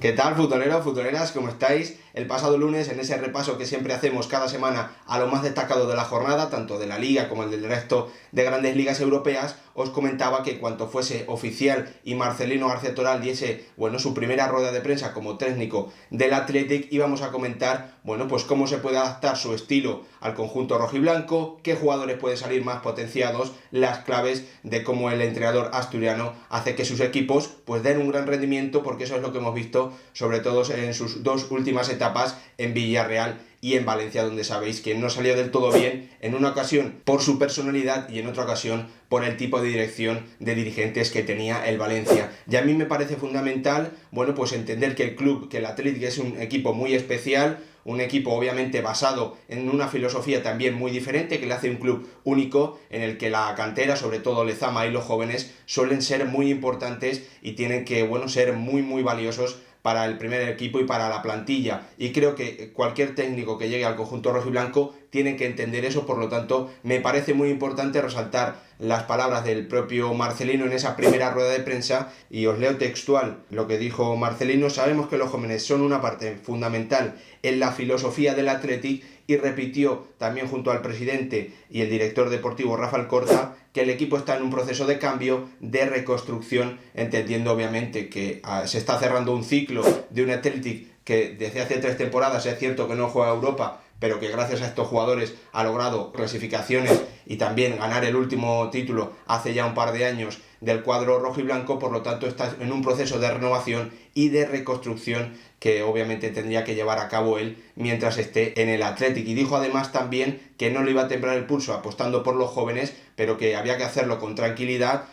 ¿Qué tal, futboleros, futboleras? ¿Cómo estáis? El pasado lunes, en ese repaso que siempre hacemos cada semana a lo más destacado de la jornada, tanto de la Liga como el del resto de grandes ligas europeas, os comentaba que cuanto fuese oficial y Marcelino García Toral diese, su primera rueda de prensa como técnico del Athletic, íbamos a comentar, pues cómo se puede adaptar su estilo al conjunto rojiblanco, qué jugadores pueden salir más potenciados, las claves de cómo el entrenador asturiano hace que sus equipos pues den un gran rendimiento, porque eso es lo que hemos visto sobre todo en sus dos últimas etapas en Villarreal y en Valencia, donde sabéis que no salió del todo bien, en una ocasión por su personalidad y en otra ocasión por el tipo de dirección de dirigentes que tenía el Valencia. Y a mí me parece fundamental, pues entender que el Athletic es un equipo muy especial, un equipo obviamente basado en una filosofía también muy diferente, que le hace un club único en el que la cantera, sobre todo Lezama y los jóvenes, suelen ser muy importantes y tienen que ser muy valiosos para el primer equipo y para la plantilla, y creo que cualquier técnico que llegue al conjunto rojiblanco tiene que entender eso. Por lo tanto, me parece muy importante resaltar las palabras del propio Marcelino en esa primera rueda de prensa, y os leo textual lo que dijo Marcelino: sabemos que los jóvenes son una parte fundamental en la filosofía del Athletic, y repitió también junto al presidente y el director deportivo Rafa Alcorta que el equipo está en un proceso de cambio, de reconstrucción, entendiendo obviamente que se está cerrando un ciclo de un Athletic que desde hace 3 temporadas es cierto que no juega a Europa, pero que gracias a estos jugadores ha logrado clasificaciones y también ganar el último título hace ya un par de años del cuadro rojo y blanco. Por lo tanto, está en un proceso de renovación y de reconstrucción que obviamente tendría que llevar a cabo él mientras esté en el Athletic. Y dijo además también que no le iba a temblar el pulso apostando por los jóvenes, pero que había que hacerlo con tranquilidad,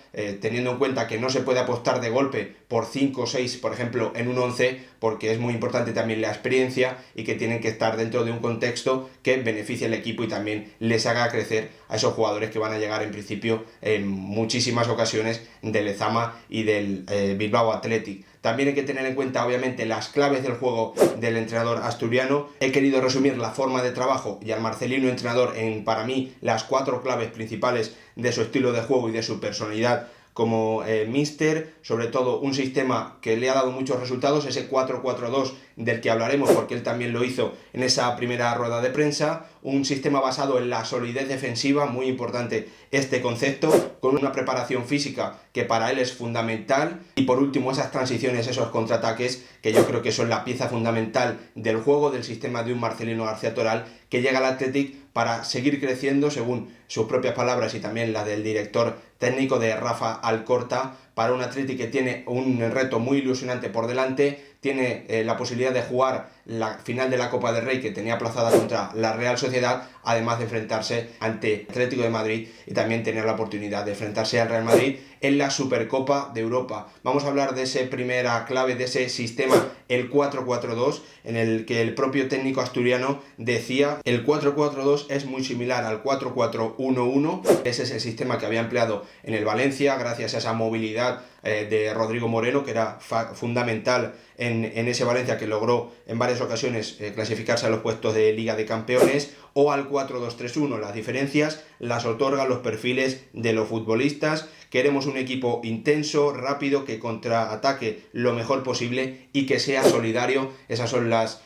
teniendo en cuenta que no se puede apostar de golpe por 5 o 6, por ejemplo, en un 11, porque es muy importante también la experiencia y que tienen que estar dentro de un contexto que beneficie al equipo y también les haga crecer a esos jugadores que van a llegar en principio en muchísimas ocasiones del Lezama y del Bilbao Athletic. También hay que tener en cuenta obviamente las claves del juego del entrenador asturiano. He querido resumir la forma de trabajo y al Marcelino entrenador en, para mí, las 4 claves principales de su estilo de juego y de su personalidad como míster. Sobre todo un sistema que le ha dado muchos resultados, ese 4-4-2 del que hablaremos porque él también lo hizo en esa primera rueda de prensa. Un sistema basado en la solidez defensiva, muy importante este concepto, con una preparación física que para él es fundamental. Y por último, esas transiciones, esos contraataques, que yo creo que son la pieza fundamental del juego, del sistema de un Marcelino García Toral, que llega al Athletic para seguir creciendo, según sus propias palabras y también la del director técnico de Rafa Alcorta, para un Athletic que tiene un reto muy ilusionante por delante. Tiene la posibilidad de jugar la final de la Copa del Rey, que tenía aplazada contra la Real Sociedad, además de enfrentarse ante Atlético de Madrid y también tener la oportunidad de enfrentarse al Real Madrid en la Supercopa de Europa. Vamos a hablar de esa primera clave, de ese sistema, el 4-4-2, en el que el propio técnico asturiano decía: el 4-4-2 es muy similar al 4-4-1-1. Ese es el sistema que había empleado en el Valencia, gracias a esa movilidad de Rodrigo Moreno, que era fundamental en ese Valencia que logró en varias ocasiones clasificarse a los puestos de Liga de Campeones, o al 4-2-3-1. Las diferencias las otorgan los perfiles de los futbolistas. Queremos un equipo intenso, rápido, que contraataque lo mejor posible y que sea solidario. Esas son las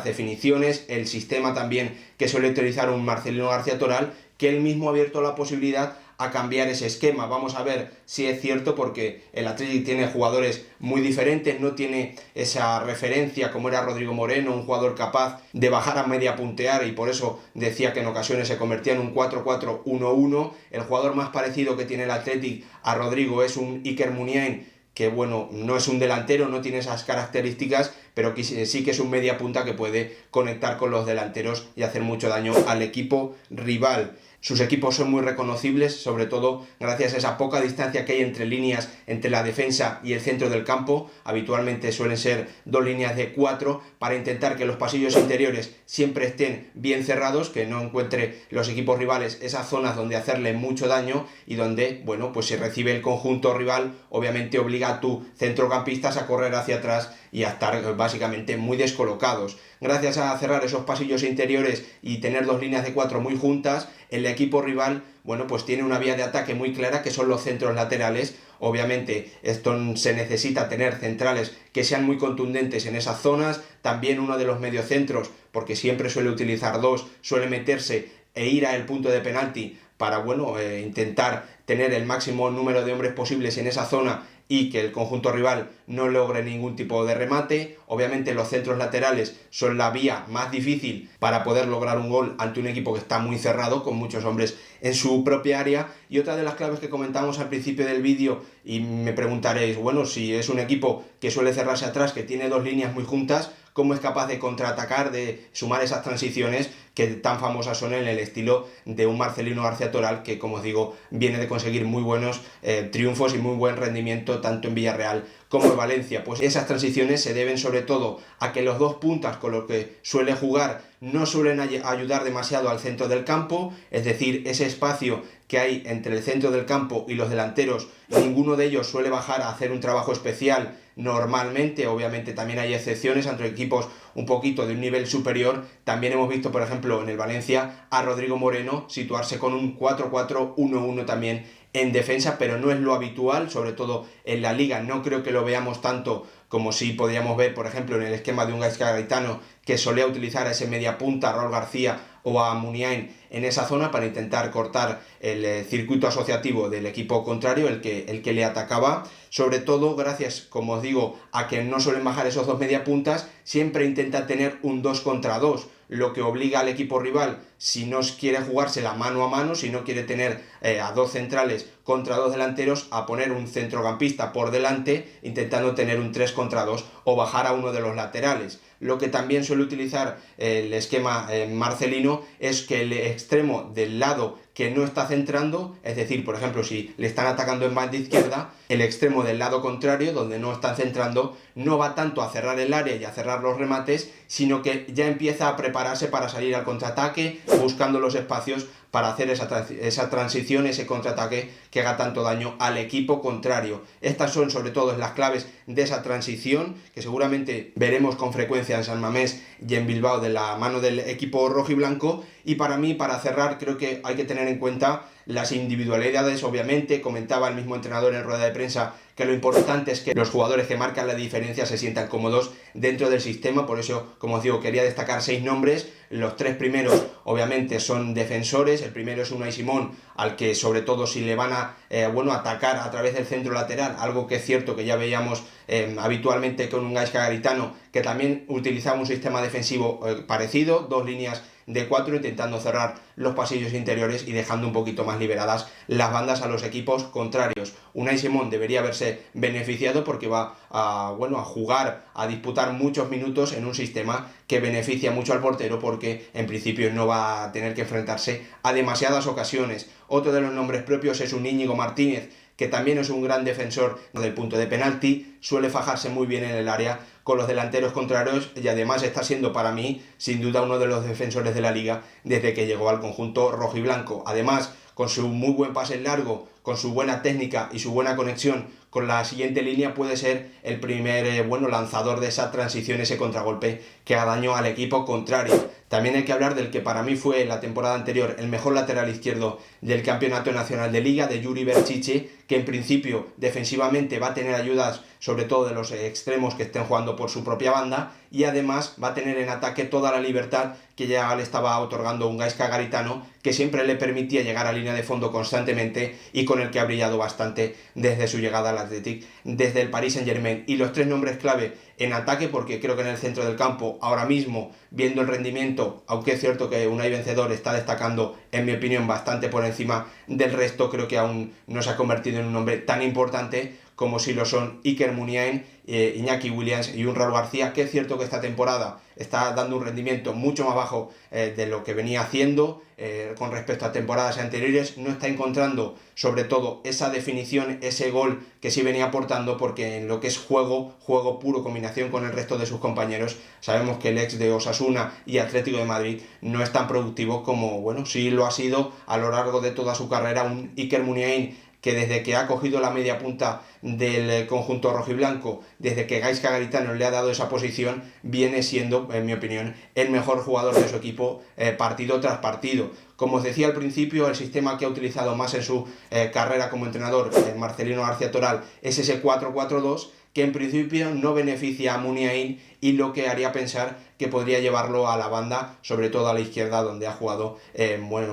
definiciones, el sistema también que suele utilizar un Marcelino García Toral, que él mismo ha abierto la posibilidad a cambiar ese esquema. Vamos a ver si es cierto, porque el Athletic tiene jugadores muy diferentes, no tiene esa referencia como era Rodrigo Moreno, un jugador capaz de bajar a media puntear, y por eso decía que en ocasiones se convertía en un 4-4-1-1. El jugador más parecido que tiene el Athletic a Rodrigo es un Iker Muniain, que no es un delantero, no tiene esas características, pero que sí que es un media punta que puede conectar con los delanteros y hacer mucho daño al equipo rival. Sus equipos son muy reconocibles, sobre todo gracias a esa poca distancia que hay entre líneas, entre la defensa y el centro del campo. Habitualmente suelen ser 2 líneas de 4 para intentar que los pasillos interiores siempre estén bien cerrados, que no encuentre los equipos rivales esas zonas donde hacerle mucho daño, y donde, si recibe el conjunto rival, obviamente obliga a tus centrocampistas a correr hacia atrás y a estar básicamente muy descolocados. Gracias a cerrar esos pasillos interiores y tener 2 líneas de 4 muy juntas, el equipo rival tiene una vía de ataque muy clara, que son los centros laterales, obviamente esto se necesita tener centrales que sean muy contundentes en esas zonas, también uno de los mediocentros, porque siempre suele utilizar dos, suele meterse e ir al punto de penalti para intentar tener el máximo número de hombres posibles en esa zona y que el conjunto rival no logre ningún tipo de remate. Obviamente los centros laterales son la vía más difícil para poder lograr un gol ante un equipo que está muy cerrado, con muchos hombres en su propia área. Y otra de las claves que comentamos al principio del vídeo, y me preguntaréis, bueno, si es un equipo que suele cerrarse atrás, que tiene dos líneas muy juntas, ¿cómo es capaz de contraatacar, de sumar esas transiciones que tan famosas son en el estilo de un Marcelino García Toral, que, como os digo, viene de conseguir muy buenos triunfos y muy buen rendimiento tanto en Villarreal como en Valencia? Pues esas transiciones se deben sobre todo a que los dos puntas con los que suele jugar no suelen ayudar demasiado al centro del campo, es decir, ese espacio que hay entre el centro del campo y los delanteros, ninguno de ellos suele bajar a hacer un trabajo especial normalmente. Obviamente también hay excepciones entre equipos un poquito de un nivel superior. También hemos visto, por ejemplo, en el Valencia a Rodrigo Moreno situarse con un 4-4-1-1 también en defensa, pero no es lo habitual, sobre todo en la Liga. No creo que lo veamos tanto como si podíamos ver, por ejemplo, en el esquema de un Gaizka Garitano, que solía utilizar a ese media punta, a Raúl García o a Muniain en esa zona para intentar cortar el circuito asociativo del equipo contrario, el que le atacaba. Sobre todo gracias, como os digo, a que no suelen bajar esos dos mediapuntas, siempre intenta tener un 2 contra 2, lo que obliga al equipo rival, si no quiere jugársela mano a mano, si no quiere tener a dos centrales contra dos delanteros, a poner un centrocampista por delante, intentando tener un 3 contra 2 o bajar a uno de los laterales. Lo que también suele utilizar el esquema Marcelino es que el extremo del lado que no está centrando, es decir, por ejemplo, si le están atacando en banda izquierda, el extremo del lado contrario, donde no están centrando, no va tanto a cerrar el área y a cerrar los remates, sino que ya empieza a prepararse para salir al contraataque, buscando los espacios para hacer esa transición, ese contraataque que haga tanto daño al equipo contrario. Estas son sobre todo las claves de esa transición, que seguramente veremos con frecuencia en San Mamés y en Bilbao de la mano del equipo rojiblanco. Y para mí, para cerrar, creo que hay que tener en cuenta las individualidades. Obviamente, comentaba el mismo entrenador en rueda de prensa que lo importante es que los jugadores que marcan la diferencia se sientan cómodos dentro del sistema. Por eso, como os digo, quería destacar 6 nombres. Los 3 primeros, obviamente, son defensores. El primero es Unai Simón, al que sobre todo si le van a atacar a través del centro lateral, algo que es cierto que ya veíamos habitualmente con un Gaizka Garitano, que también utilizaba un sistema defensivo parecido, 2 líneas de 4 intentando cerrar los pasillos interiores y dejando un poquito más liberadas las bandas a los equipos contrarios. Unai Simón debería haberse beneficiado porque va a jugar, a disputar muchos minutos en un sistema que beneficia mucho al portero, porque en principio no va a tener que enfrentarse a demasiadas ocasiones. Otro de los nombres propios es un Íñigo Martínez, que también es un gran defensor del punto de penalti, suele fajarse muy bien en el área con los delanteros contrarios y además está siendo para mí sin duda uno de los defensores de la liga desde que llegó al conjunto rojiblanco. Además, con su muy buen pase en largo, con su buena técnica y su buena conexión con la siguiente línea, puede ser el primer lanzador de esa transición, ese contragolpe que haga daño al equipo contrario. También hay que hablar del que para mí fue la temporada anterior el mejor lateral izquierdo del Campeonato Nacional de Liga, de Yuri Berchiche, que en principio defensivamente va a tener ayudas sobre todo de los extremos que estén jugando por su propia banda, y además va a tener en ataque toda la libertad que ya le estaba otorgando un Gaizka Garitano, que siempre le permitía llegar a línea de fondo constantemente y con el que ha brillado bastante desde su llegada al Athletic, desde el Paris Saint-Germain. Y los 3 nombres clave en ataque, porque creo que en el centro del campo, ahora mismo, viendo el rendimiento, aunque es cierto que Unai Vencedor está destacando, en mi opinión, bastante por encima del resto, creo que aún no se ha convertido en un nombre tan importante como si lo son Iker Muniain, Iñaki Williams y un Raúl García, que es cierto que esta temporada está dando un rendimiento mucho más bajo de lo que venía haciendo con respecto a temporadas anteriores. No está encontrando sobre todo esa definición, ese gol que sí venía aportando, porque en lo que es juego puro, combinación con el resto de sus compañeros, sabemos que el ex de Osasuna y Atlético de Madrid no es tan productivo como sí lo ha sido a lo largo de toda su carrera un Iker Muniain, que desde que ha cogido la media punta del conjunto rojiblanco, desde que Gaizka Garitano le ha dado esa posición, viene siendo, en mi opinión, el mejor jugador de su equipo partido tras partido. Como os decía al principio, el sistema que ha utilizado más en su carrera como entrenador, Marcelino García Toral, es ese 4-4-2, que en principio no beneficia a Muniain y lo que haría pensar que podría llevarlo a la banda, sobre todo a la izquierda, donde ha jugado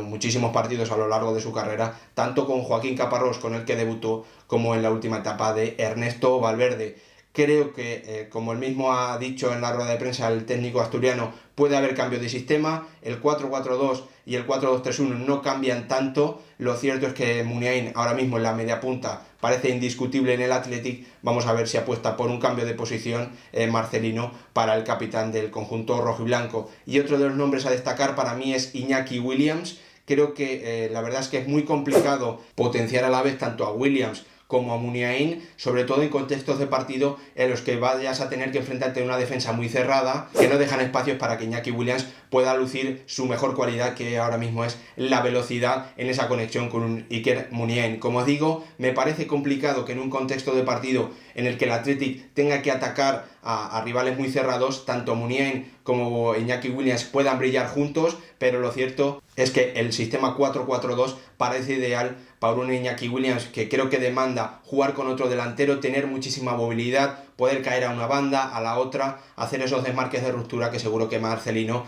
muchísimos partidos a lo largo de su carrera, tanto con Joaquín Caparrós, con el que debutó, como en la última etapa de Ernesto Valverde. Creo que, como él mismo ha dicho en la rueda de prensa el técnico asturiano, puede haber cambios de sistema, el 4-4-2 y el 4-2-3-1 no cambian tanto. Lo cierto es que Muniain ahora mismo en la media punta parece indiscutible en el Athletic. Vamos a ver si apuesta por un cambio de posición Marcelino para el capitán del conjunto rojiblanco. Y otro de los nombres a destacar para mí es Iñaki Williams. Creo que la verdad es que es muy complicado potenciar a la vez tanto a Williams como a Muniain, sobre todo en contextos de partido en los que vayas a tener que enfrentarte a una defensa muy cerrada, que no dejan espacios para que Iñaki Williams pueda lucir su mejor cualidad, que ahora mismo es la velocidad en esa conexión con un Iker Muniain. Como os digo, me parece complicado que en un contexto de partido en el que el Athletic tenga que atacar a rivales muy cerrados, tanto Muniain como Iñaki Williams puedan brillar juntos, pero lo cierto es que el sistema 4-4-2 parece ideal para un Iñaki Williams que creo que demanda jugar con otro delantero, tener muchísima movilidad, poder caer a una banda, a la otra, hacer esos desmarques de ruptura que seguro que Marcelino,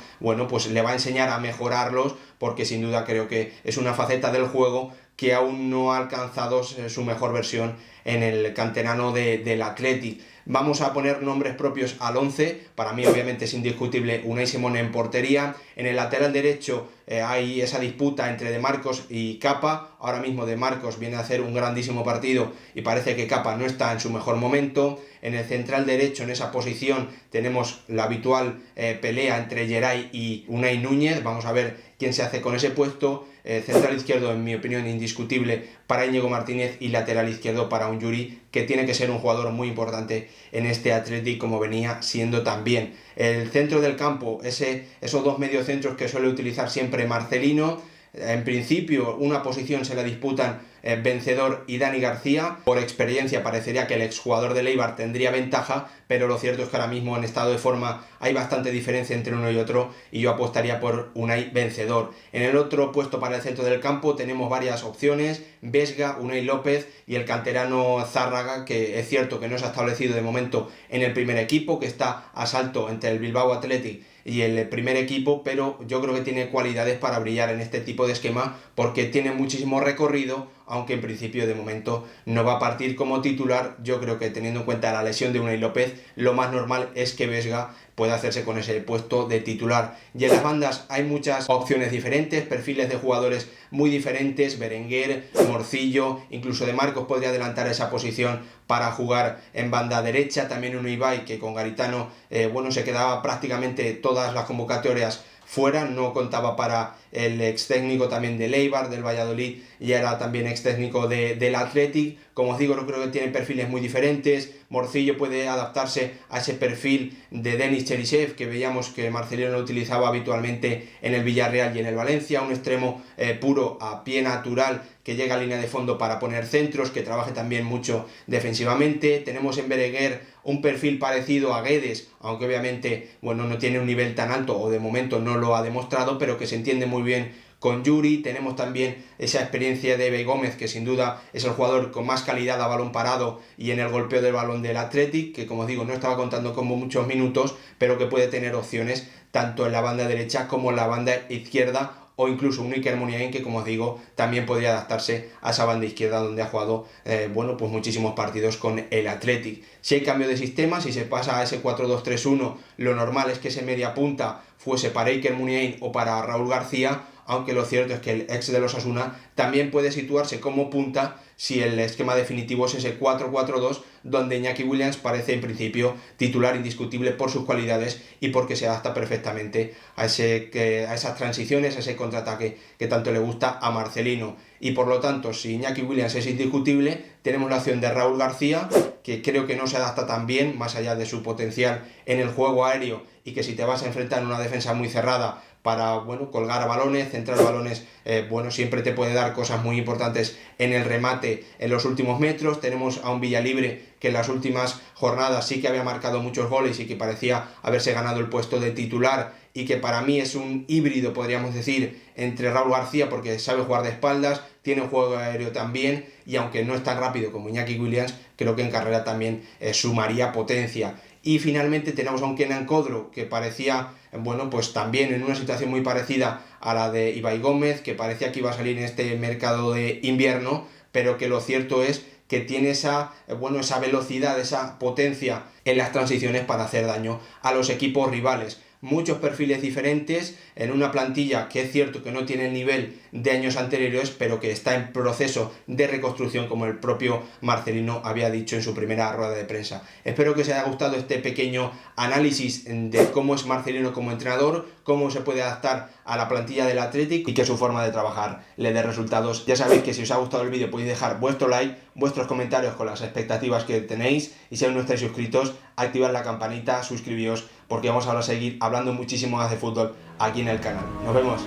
pues le va a enseñar a mejorarlos, porque sin duda creo que es una faceta del juego que aún no ha alcanzado su mejor versión en el canterano del Athletic. Vamos a poner nombres propios al 11. Para mí obviamente es indiscutible Unai Simón en portería. En el lateral derecho hay esa disputa entre De Marcos y Capa. Ahora mismo De Marcos viene a hacer un grandísimo partido y parece que Capa no está en su mejor momento. En el central derecho, en esa posición, tenemos la habitual pelea entre Geray y Unai Núñez. Vamos a ver quién se hace con ese puesto. Central izquierdo, en mi opinión, indiscutible para Íñigo Martínez, y lateral izquierdo para un Yuri, que tiene que ser un jugador muy importante en este Athletic, como venía siendo también. El centro del campo, esos dos mediocentros que suele utilizar siempre Marcelino. En principio, una posición se la disputan Vencedor y Dani García. Por experiencia parecería que el exjugador de Eibar tendría ventaja, pero lo cierto es que ahora mismo en estado de forma hay bastante diferencia entre uno y otro, y yo apostaría por Unai Vencedor. En el otro puesto para el centro del campo tenemos varias opciones: Vesga, Unai López y el canterano Zárraga, que es cierto que no se ha establecido de momento en el primer equipo, que está a salto entre el Bilbao Athletic y el primer equipo, pero yo creo que tiene cualidades para brillar en este tipo de esquema, porque tiene muchísimo recorrido, aunque en principio de momento no va a partir como titular. Yo creo que, teniendo en cuenta la lesión de Unai López, lo más normal es que Vesga pueda hacerse con ese puesto de titular. Y en las bandas hay muchas opciones diferentes, perfiles de jugadores muy diferentes: Berenguer, Morcillo, incluso De Marcos podría adelantar esa posición para jugar en banda derecha. También un Ibai, que con Garitano se quedaba prácticamente todas las convocatorias fuera, no contaba para el ex técnico también del Eibar, del Valladolid, y era también ex técnico del Athletic. Como os digo, yo creo que tiene perfiles muy diferentes. Morcillo puede adaptarse a ese perfil de Denis Cherisev, que veíamos que Marcelino lo utilizaba habitualmente en el Villarreal y en el Valencia, un extremo puro, a pie natural, que llega a línea de fondo para poner centros, que trabaje también mucho defensivamente. Tenemos en Berenguer un perfil parecido a Guedes, aunque obviamente no tiene un nivel tan alto, o de momento no lo ha demostrado, pero que se entiende muy bien con Yuri. Tenemos también esa experiencia de Ebe Gómez, que sin duda es el jugador con más calidad a balón parado y en el golpeo del balón del Athletic, que como digo no estaba contando con muchos minutos, pero que puede tener opciones tanto en la banda derecha como en la banda izquierda, o incluso un Iker Muniain, que como os digo también podría adaptarse a esa banda izquierda, donde ha jugado muchísimos partidos con el Athletic. Si hay cambio de sistema, si se pasa a ese 4-2-3-1, lo normal es que ese media punta fuese para Iker Muniain o para Raúl García, aunque lo cierto es que el ex del Osasuna también puede situarse como punta si el esquema definitivo es ese 4-4-2, donde Iñaki Williams parece en principio titular indiscutible por sus cualidades y porque se adapta perfectamente a esas transiciones, a ese contraataque que tanto le gusta a Marcelino. Y por lo tanto, si Iñaki Williams es indiscutible, tenemos la opción de Raúl García, que creo que no se adapta tan bien, más allá de su potencial en el juego aéreo, y que si te vas a enfrentar en una defensa muy cerrada para colgar a balones, centrar balones, siempre te puede dar cosas muy importantes en el remate ataque en los últimos metros. Tenemos a un Villalibre que en las últimas jornadas sí que había marcado muchos goles y que parecía haberse ganado el puesto de titular, y que para mí es un híbrido, podríamos decir, entre Raúl García, porque sabe jugar de espaldas, tiene un juego aéreo también, y aunque no es tan rápido como Iñaki Williams, creo que en carrera también sumaría potencia. Y finalmente tenemos a un Kenan Kodro que parecía, bueno, pues también en una situación muy parecida a la de Ibai Gómez, que parecía que iba a salir en este mercado de invierno, pero que lo cierto es que tiene esa velocidad, esa potencia en las transiciones para hacer daño a los equipos rivales. Muchos perfiles diferentes en una plantilla que es cierto que no tiene el nivel de años anteriores, pero que está en proceso de reconstrucción, como el propio Marcelino había dicho en su primera rueda de prensa. Espero que os haya gustado este pequeño análisis de cómo es Marcelino como entrenador, cómo se puede adaptar a la plantilla del Athletic y que su forma de trabajar le dé resultados. Ya sabéis que si os ha gustado el vídeo podéis dejar vuestro like, vuestros comentarios con las expectativas que tenéis, y si aún no estáis suscritos, activad la campanita, suscribíos, porque vamos ahora a seguir hablando muchísimo más de fútbol aquí en el canal. Nos vemos.